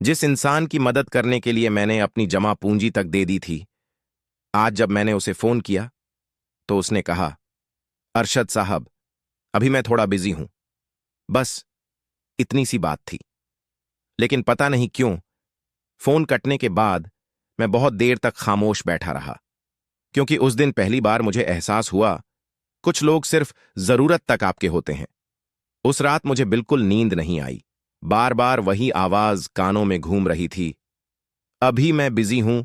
जिस इंसान की मदद करने के लिए मैंने अपनी जमा पूंजी तक दे दी थी, आज जब मैंने उसे फोन किया तो उसने कहा, अरशद साहब, अभी मैं थोड़ा बिजी हूं। बस इतनी सी बात थी। लेकिन पता नहीं क्यों, फोन कटने के बाद मैं बहुत देर तक खामोश बैठा रहा, क्योंकि उस दिन पहली बार मुझे एहसास हुआ, कुछ लोग सिर्फ जरूरत तक आपके होते हैं। उस रात मुझे बिल्कुल नींद नहीं आई। बार बार वही आवाज कानों में घूम रही थी। अभी मैं बिजी हूं।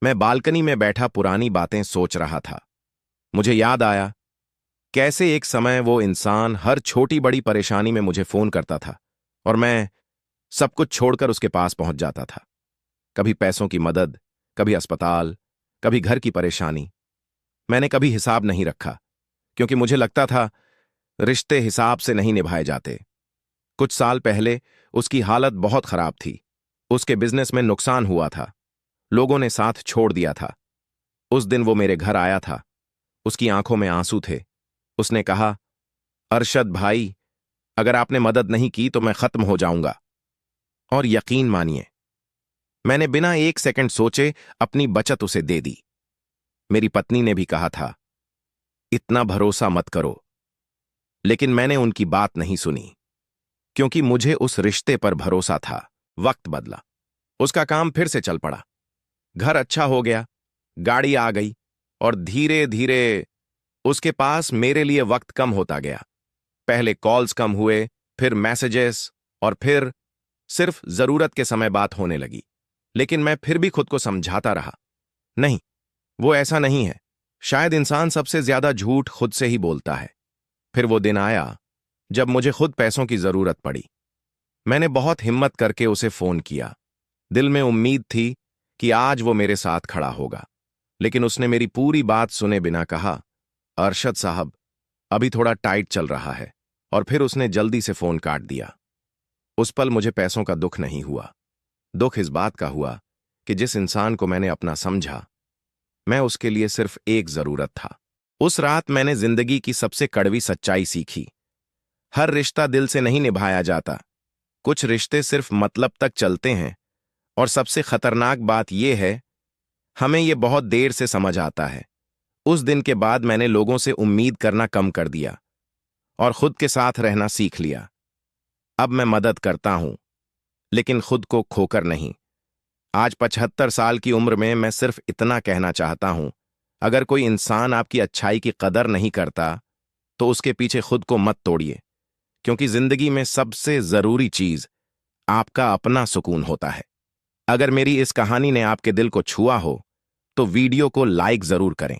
मैं बालकनी में बैठा पुरानी बातें सोच रहा था। मुझे याद आया कैसे एक समय वो इंसान हर छोटी बड़ी परेशानी में मुझे फोन करता था और मैं सब कुछ छोड़कर उसके पास पहुंच जाता था। कभी पैसों की मदद, कभी अस्पताल, कभी घर की परेशानी। मैंने कभी हिसाब नहीं रखा, क्योंकि मुझे लगता था रिश्ते हिसाब से नहीं निभाए जाते। कुछ साल पहले उसकी हालत बहुत खराब थी। उसके बिजनेस में नुकसान हुआ था। लोगों ने साथ छोड़ दिया था। उस दिन वो मेरे घर आया था। उसकी आंखों में आंसू थे। उसने कहा, अरशद भाई, अगर आपने मदद नहीं की तो मैं खत्म हो जाऊंगा। और यकीन मानिए, मैंने बिना एक सेकंड सोचे अपनी बचत उसे दे दी। मेरी पत्नी ने भी कहा था, इतना भरोसा मत करो। लेकिन मैंने उनकी बात नहीं सुनी, क्योंकि मुझे उस रिश्ते पर भरोसा था। वक्त बदला। उसका काम फिर से चल पड़ा। घर अच्छा हो गया, गाड़ी आ गई, और धीरे धीरे उसके पास मेरे लिए वक्त कम होता गया। पहले कॉल्स कम हुए, फिर मैसेजेस, और फिर सिर्फ जरूरत के समय बात होने लगी। लेकिन मैं फिर भी खुद को समझाता रहा, नहीं, वो ऐसा नहीं है। शायद इंसान सबसे ज्यादा झूठ खुद से ही बोलता है। फिर वो दिन आया जब मुझे खुद पैसों की जरूरत पड़ी। मैंने बहुत हिम्मत करके उसे फोन किया। दिल में उम्मीद थी कि आज वो मेरे साथ खड़ा होगा। लेकिन उसने मेरी पूरी बात सुने बिना कहा, अरशद साहब, अभी थोड़ा टाइट चल रहा है। और फिर उसने जल्दी से फोन काट दिया। उस पल मुझे पैसों का दुख नहीं हुआ। दुख इस बात का हुआ कि जिस इंसान को मैंने अपना समझा, मैं उसके लिए सिर्फ एक जरूरत था। उस रात मैंने जिंदगी की सबसे कड़वी सच्चाई सीखी। हर रिश्ता दिल से नहीं निभाया जाता। कुछ रिश्ते सिर्फ मतलब तक चलते हैं। और सबसे खतरनाक बात यह है, हमें यह बहुत देर से समझ आता है। उस दिन के बाद मैंने लोगों से उम्मीद करना कम कर दिया और खुद के साथ रहना सीख लिया। अब मैं मदद करता हूं, लेकिन खुद को खोकर नहीं। आज 75 साल की उम्र में मैं सिर्फ इतना कहना चाहता हूं, अगर कोई इंसान आपकी अच्छाई की कदर नहीं करता, तो उसके पीछे खुद को मत तोड़िए, क्योंकि जिंदगी में सबसे जरूरी चीज आपका अपना सुकून होता है। अगर मेरी इस कहानी ने आपके दिल को छुआ हो, तो वीडियो को लाइक जरूर करें,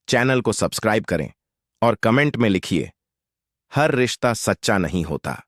चैनल को सब्सक्राइब करें और कमेंट में लिखिए, हर रिश्ता सच्चा नहीं होता।